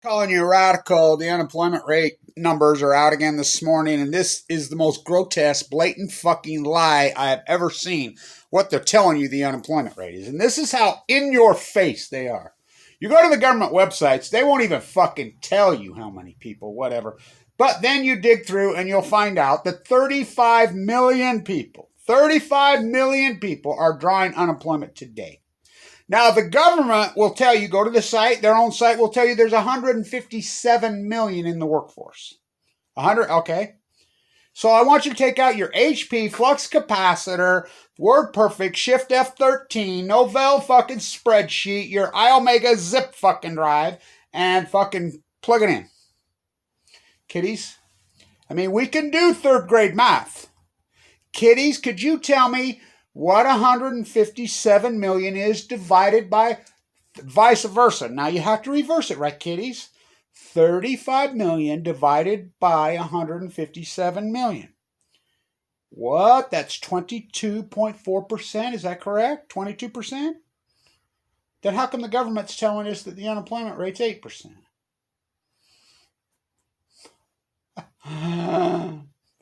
Calling you radical. The unemployment rate numbers are out again this morning, and this is the most grotesque, blatant fucking lie I have ever seen. What they're telling you the unemployment rate is. And this is how in your face they are. You go to the government websites, they won't even fucking tell you how many people, whatever. But then you dig through and you'll find out that 35 million people are drawing unemployment today. Now, the government will tell you, go to the site, their own site will tell you there's 157 million in the workforce. 100, okay. So I want you to take out your HP, flux capacitor, WordPerfect, Shift F13, Novell fucking spreadsheet, your iOmega zip fucking drive, and fucking plug it in. Kiddies? I mean, we can do third grade math. Kiddies, could you tell me what 157 million is divided by vice versa? Now you have to reverse it, right, kiddies? 35 million divided by 157 million. What? That's 22.4%. Is that correct? 22%? Then how come the government's telling us that the unemployment rate's 8%?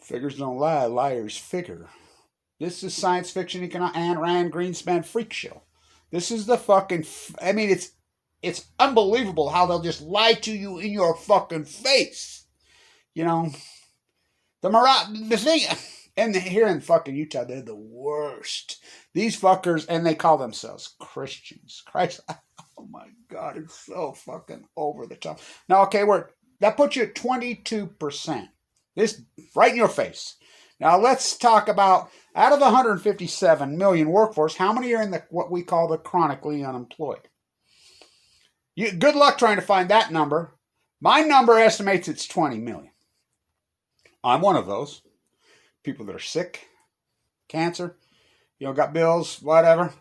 Figures don't lie, liars figure. This is science fiction and Rand Greenspan freak show. This is the fucking, I mean, it's unbelievable how they'll just lie to you in your fucking face. You know, the thing, and here in fucking Utah, they're the worst. These fuckers, and they call themselves Christians. Christ, oh my God, it's so fucking over the top. Now, okay, that puts you at 22%. This, right in your face. Now, let's talk about, out of the 157 million workforce, how many are in what we call the chronically unemployed? Good luck trying to find that number. My number estimates it's 20 million. I'm one of those. People that are sick, cancer, got bills, whatever.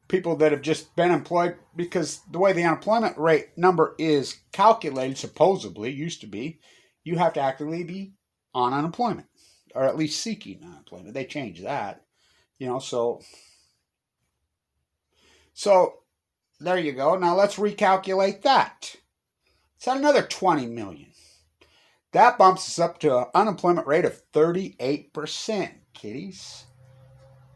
People that have just been employed, because the way the unemployment rate number is calculated, supposedly, used to be, you have to actively be on unemployment, or at least seeking unemployment. They changed that, so there you go. Now let's recalculate that. It's another 20 million. That bumps us up to an unemployment rate of 38%, kiddies.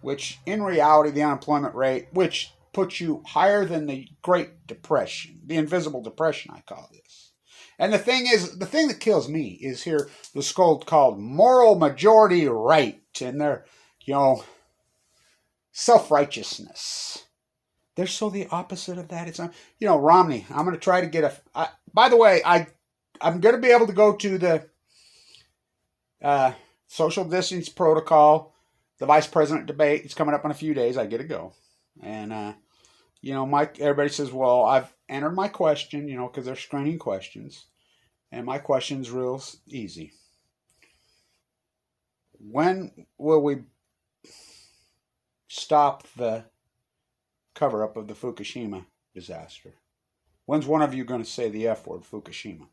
Which, in reality, the unemployment rate, which puts you higher than the Great Depression, the Invisible Depression, I call this. And the thing that kills me is here the scold called moral majority right, and their, self-righteousness. They're so the opposite of that. It's, Romney. I'm going to try to get by the way, I'm going to be able to go to the social distance protocol, the vice president debate. It's coming up in a few days. I get to go. And, everybody says, well, I've entered my question, because they're screening questions. And my question's real easy. When will we stop the cover-up of the Fukushima disaster? When's one of you going to say the F word, Fukushima?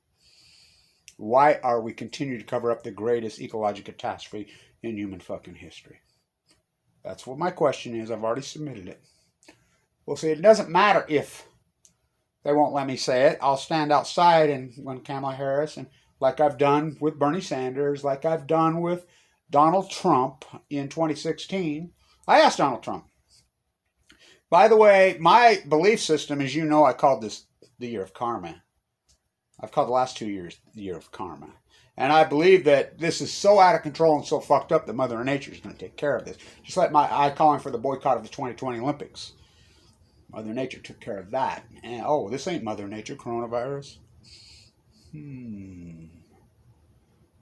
Why are we continuing to cover up the greatest ecological catastrophe in human fucking history? That's what my question is. I've already submitted it. Well, see, it doesn't matter if they won't let me say it. I'll stand outside and when Kamala Harris, and like I've done with Bernie Sanders, like I've done with Donald Trump in 2016, I asked Donald Trump. By the way, my belief system, as you know, I called this the year of karma. I've called the last 2 years the year of karma. And I believe that this is so out of control and so fucked up that Mother Nature is going to take care of this. Just like I calling for the boycott of the 2020 Olympics. Mother Nature took care of that. And, this ain't Mother Nature, coronavirus.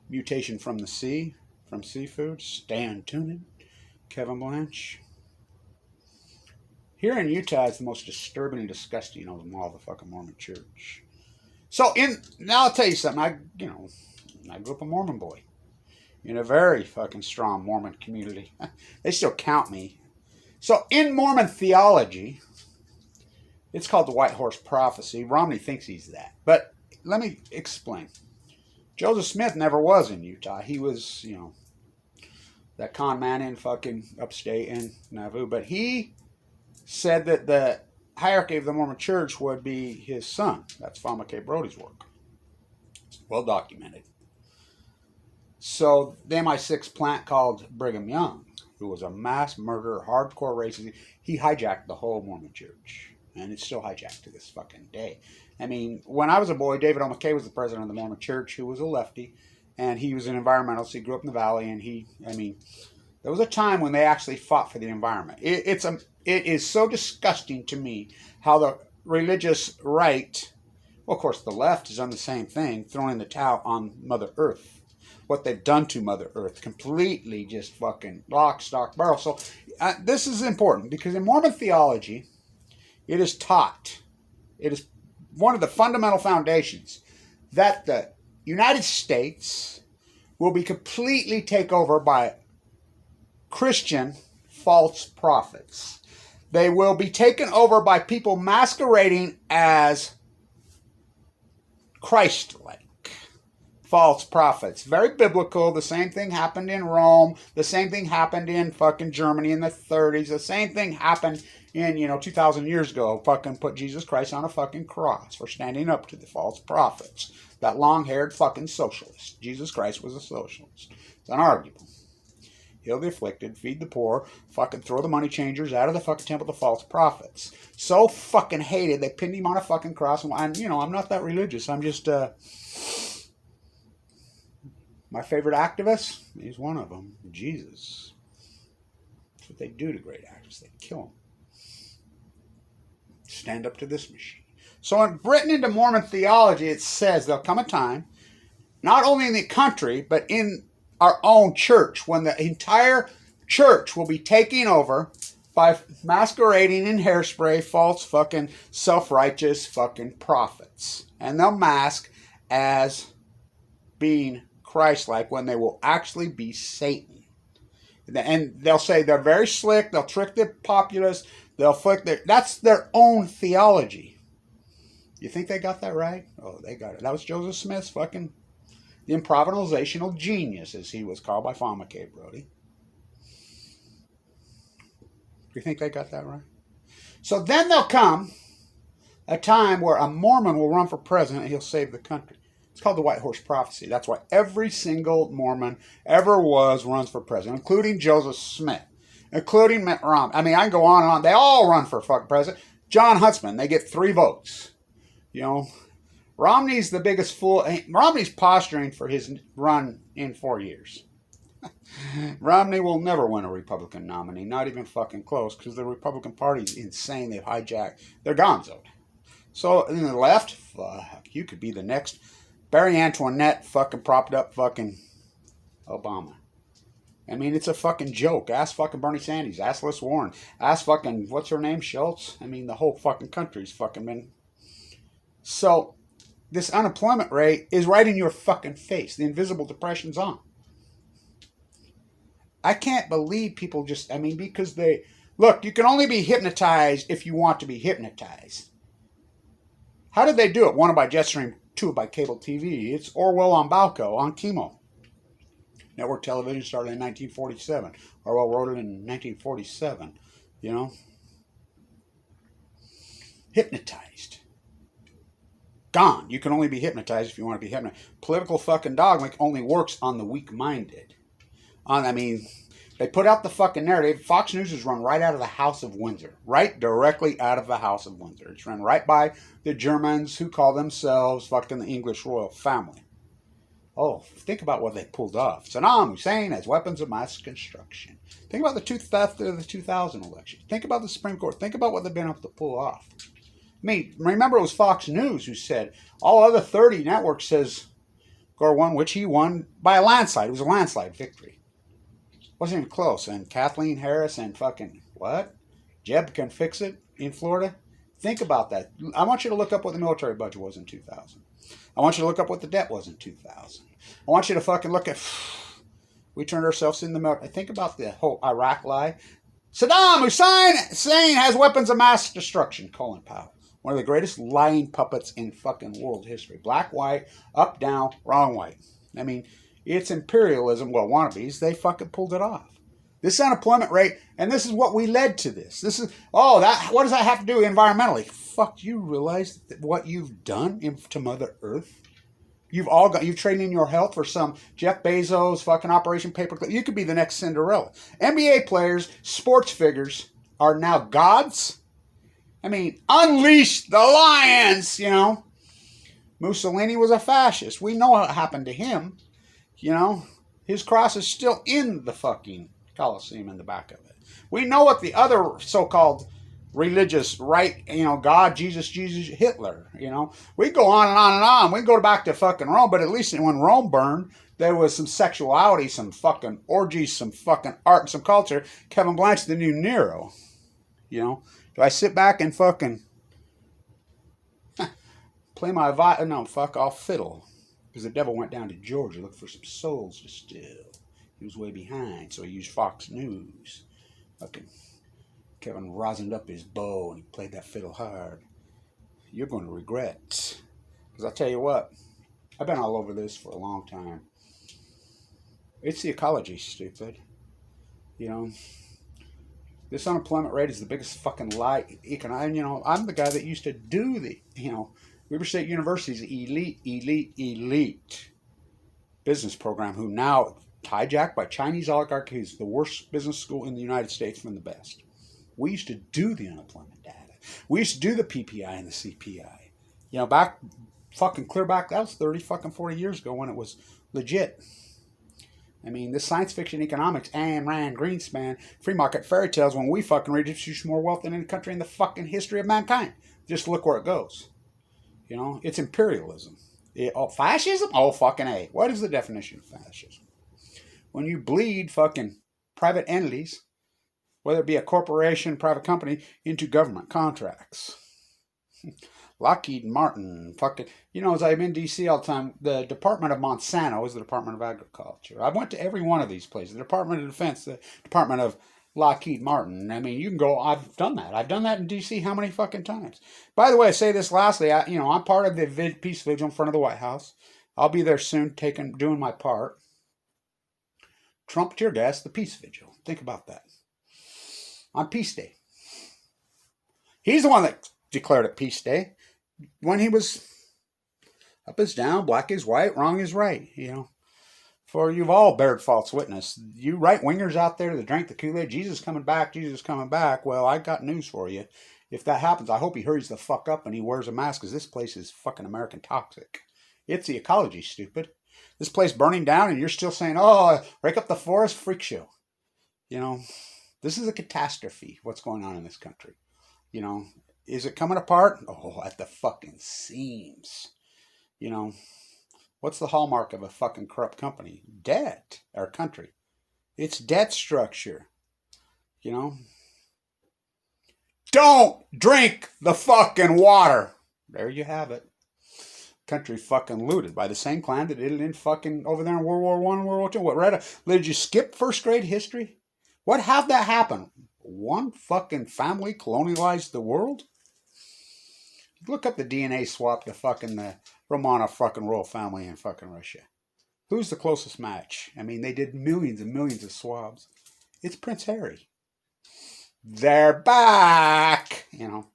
Mutation from the sea, from seafood. Stan Tunin, Kevin Blanch. Here in Utah, it's the most disturbing and disgusting of them all, the fucking Mormon church. So, now I'll tell you something. I grew up a Mormon boy in a very fucking strong Mormon community. They still count me. So, in Mormon theology, it's called the White Horse Prophecy. Romney thinks he's that. But let me explain. Joseph Smith never was in Utah. He was, that con man in fucking upstate in Nauvoo. But he said that the hierarchy of the Mormon Church would be his son. That's Fama K. Brody's work. It's well documented. So the MI6 plant called Brigham Young, who was a mass murderer, hardcore racist, he hijacked the whole Mormon Church. And it's still hijacked to this fucking day. I mean, when I was a boy, David L. McKay was the president of the Mormon Church, who was a lefty. And he was an environmentalist. He grew up in the valley. And there was a time when they actually fought for the environment. It is so disgusting to me how the religious right, well, of course, the left has done the same thing, throwing in the towel on Mother Earth. What they've done to Mother Earth, completely just fucking lock, stock, barrel. So this is important because in Mormon theology, it is taught, it is one of the fundamental foundations that the United States will be completely taken over by Christian false prophets. They will be taken over by people masquerading as Christ-like false prophets. Very biblical. The same thing happened in Rome. The same thing happened in fucking Germany in the 30s. The same thing happened in, 2,000 years ago. Fucking put Jesus Christ on a fucking cross for standing up to the false prophets. That long-haired fucking socialist. Jesus Christ was a socialist. It's unarguable. Heal the afflicted, feed the poor, fucking throw the money changers out of the fucking temple of the false prophets. So fucking hated, they pinned him on a fucking cross. And, I'm not that religious. I'm just, my favorite activist, he's one of them, Jesus. That's what they do to great actors. They kill them. Stand up to this machine. So written into Mormon theology, it says there'll come a time, not only in the country, but in our own church, when the entire church will be taken over by masquerading in hairspray, false fucking self-righteous fucking prophets. And they'll mask as being Christ-like when they will actually be Satan. And they'll say they're very slick, they'll trick the populace, they'll flick that's their own theology. You think they got that right? Oh, they got it. That was Joseph Smith's fucking the improvisational genius, as he was called by Fama K. Brody. Do you think they got that right? So then there'll come a time where a Mormon will run for president and he'll save the country. It's called the White Horse Prophecy. That's why every single Mormon ever runs for president, including Joseph Smith, including Mitt Romney. I mean, I can go on and on. They all run for fucking president. John Huntsman, they get 3 votes. Romney's the biggest fool. Romney's posturing for his run in 4 years. Romney will never win a Republican nominee, not even fucking close, because the Republican Party's insane. They've hijacked. They're gonzoed. So, in the left, fuck, you could be the next Barry Antoinette fucking propped up fucking Obama. I mean, it's a fucking joke. Ask fucking Bernie Sanders. Ask Liz Warren. Ask fucking, what's her name, Schultz? I mean, the whole fucking country's fucking been... So, this unemployment rate is right in your fucking face. The invisible depression's on. I can't believe people just, because they... Look, you can only be hypnotized if you want to be hypnotized. How did they do it? 1 by Jetstream, 2 by cable TV. It's Orwell on Balco, on chemo. Network television started in 1947. Orwell wrote it in 1947. Hypnotized. Gone. You can only be hypnotized if you want to be hypnotized. Political fucking dogma only works on the weak-minded. They put out the fucking narrative. Fox News is run right out of the House of Windsor. Right directly out of the House of Windsor. It's run right by the Germans who call themselves fucking the English royal family. Oh, think about what they pulled off. Saddam Hussein has weapons of mass destruction. Think about the theft of the 2000 election. Think about the Supreme Court. Think about what they've been able to pull off. Remember it was Fox News who said, all other 30 networks says Gore won, which he won by a landslide. It was a landslide victory. Wasn't even close. And Kathleen Harris and fucking, what? Jeb can fix it in Florida? Think about that. I want you to look up what the military budget was in 2000. I want you to look up what the debt was in 2000. I want you to fucking look at, we turned ourselves in the military. Think about the whole Iraq lie. Saddam Hussein has weapons of mass destruction. Colin Powell. One of the greatest lying puppets in fucking world history. Black, white, up, down, wrong, white. It's imperialism. Well, wannabes, they fucking pulled it off. This unemployment rate, and this is what we led to this. This is, oh, that, what does that have to do environmentally? Fuck, you realize that what you've done to Mother Earth? You've traded in your health for some Jeff Bezos fucking Operation Paperclip. You could be the next Cinderella. NBA players, sports figures are now gods. I mean, unleash the lions, you know. Mussolini was a fascist. We know what happened to him, you know. His cross is still in the fucking Colosseum in the back of it. We know what the other so-called religious right, you know, God, Jesus, Hitler, you know. We go on and on and on. We go back to fucking Rome, but at least when Rome burned, there was some sexuality, some fucking orgies, some fucking art, and some culture. Kevin Blanch, the new Nero, you know. Do I sit back and fucking play my no, fuck, I'll fiddle. Because the devil went down to Georgia looking for some souls to steal. He was way behind, so he used Fox News. Fucking Kevin rosined up his bow and he played that fiddle hard. You're going to regret. Because I'll tell you what, I've been all over this for a long time. It's the ecology, stupid. You know, this unemployment rate is the biggest fucking lie. You know, I'm the guy that used to do the, you know, Weber State University's elite business program, who now hijacked by Chinese oligarchy, is the worst business school in the United States from the best. We used to do the unemployment data. We used to do the PPI and the CPI. You know, back, fucking clear back, that was 30 fucking 40 years ago when it was legit. I mean, this science fiction economics, Ayn Rand, Greenspan, free market fairy tales, when we fucking redistribute more wealth than any country in the fucking history of mankind. Just look where it goes. You know, it's imperialism. Fascism? Oh, fucking A. What is the definition of fascism? When you bleed fucking private entities, whether it be a corporation, private company, into government contracts. Lockheed Martin, fucking, you know, as I'm in D.C. all the time, the Department of Monsanto is the Department of Agriculture. I went to every one of these places. The Department of Defense, the Department of Lockheed Martin. I mean, you can go, I've done that. I've done that in D.C. how many fucking times? By the way, I say this lastly, I'm part of the peace vigil in front of the White House. I'll be there soon doing my part. Trump tear gas, the peace vigil. Think about that. On Peace Day. He's the one that declared it Peace Day. When he was up is down, black is white, wrong is right, you know. For you've all bared false witness. You right-wingers out there that drank the Kool-Aid, Jesus coming back, Jesus coming back. Well, I got news for you. If that happens, I hope he hurries the fuck up and he wears a mask, because this place is fucking American toxic. It's the ecology, stupid. This place burning down and you're still saying, oh, break up the forest, freak show. You know, this is a catastrophe, what's going on in this country. You know, is it coming apart? Oh, at the fucking seams. You know, what's the hallmark of a fucking corrupt company? Debt, or country. It's debt structure. You know? Don't drink the fucking water. There you have it. Country fucking looted by the same clan that did it in fucking over there in World War I and World War II. What, right? Did you skip first grade history? What, how'd that happen? One fucking family colonialized the world? Look up the DNA swap to fucking the Romanov fucking royal family in fucking Russia. Who's the closest match? I mean, they did millions and millions of swabs. It's Prince Harry. They're back! You know,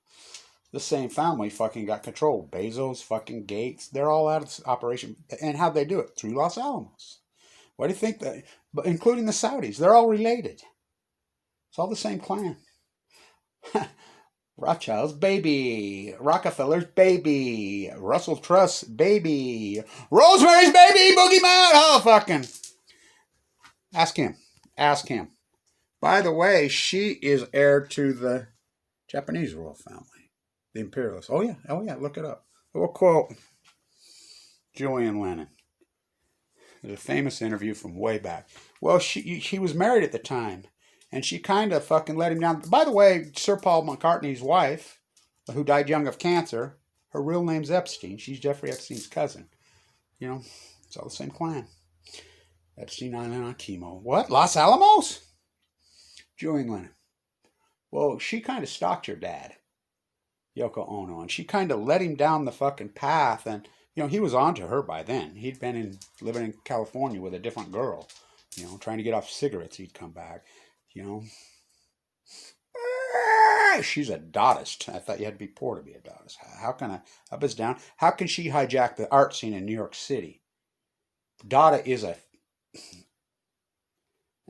the same family fucking got control. Bezos, fucking Gates, they're all out of operation. And how'd they do it? Through Los Alamos. What do you think? But including the Saudis, they're all related. It's all the same clan. Rothschild's baby. Rockefeller's baby. Russell Trust's baby. Rosemary's baby. Boogeyman. Oh, fucking. Ask him. Ask him. By the way, she is heir to the Japanese royal family. The imperialists. Oh, yeah. Oh, yeah. Look it up. We'll quote Julian Lennon. There's a famous interview from way back. Well, she was married at the time. And she kind of fucking let him down. By the way, Sir Paul McCartney's wife, who died young of cancer, her real name's Epstein. She's Jeffrey Epstein's cousin. You know, it's all the same clan. Epstein Island on chemo. What? Los Alamos? Julian Lennon. Well, she kind of stalked your dad, Yoko Ono, and she kind of let him down the fucking path. And, you know, he was on to her by then. He'd been living in California with a different girl, you know, trying to get off cigarettes. He'd come back. You know, she's a Dadaist. I thought you had to be poor to be a Dadaist. How can I, up is down? How can she hijack the art scene in New York City? Dada is a,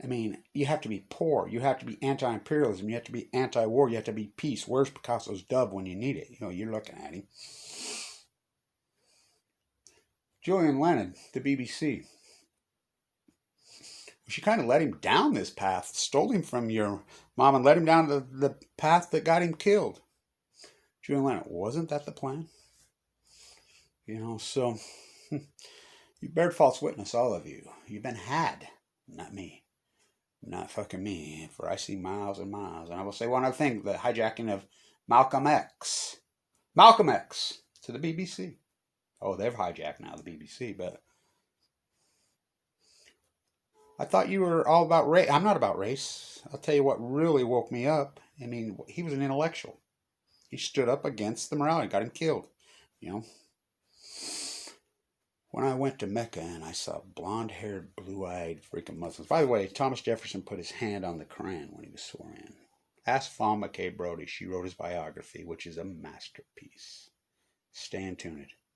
I mean, you have to be poor. You have to be anti-imperialism. You have to be anti-war. You have to be peace. Where's Picasso's dove when you need it? You know, you're looking at him. Julian Lennon, the BBC. She kind of let him down this path, stole him from your mom and led him down the path that got him killed. Julian Lennon, wasn't that the plan? You know, so you bared false witness, all of you. You've been had, not me. Not fucking me, for I see miles and miles. And I will say one other thing, the hijacking of Malcolm X. Malcolm X to the BBC. Oh, they've hijacked now, the BBC, but I thought you were all about race. I'm not about race. I'll tell you what really woke me up. I mean, he was an intellectual. He stood up against the morality, got him killed. You know, when I went to Mecca and I saw blonde-haired, blue-eyed freaking Muslims. By the way, Thomas Jefferson put his hand on the Quran when he was sworn in. Ask Fawn McKay Brody. She wrote his biography, which is a masterpiece. Stay tuned.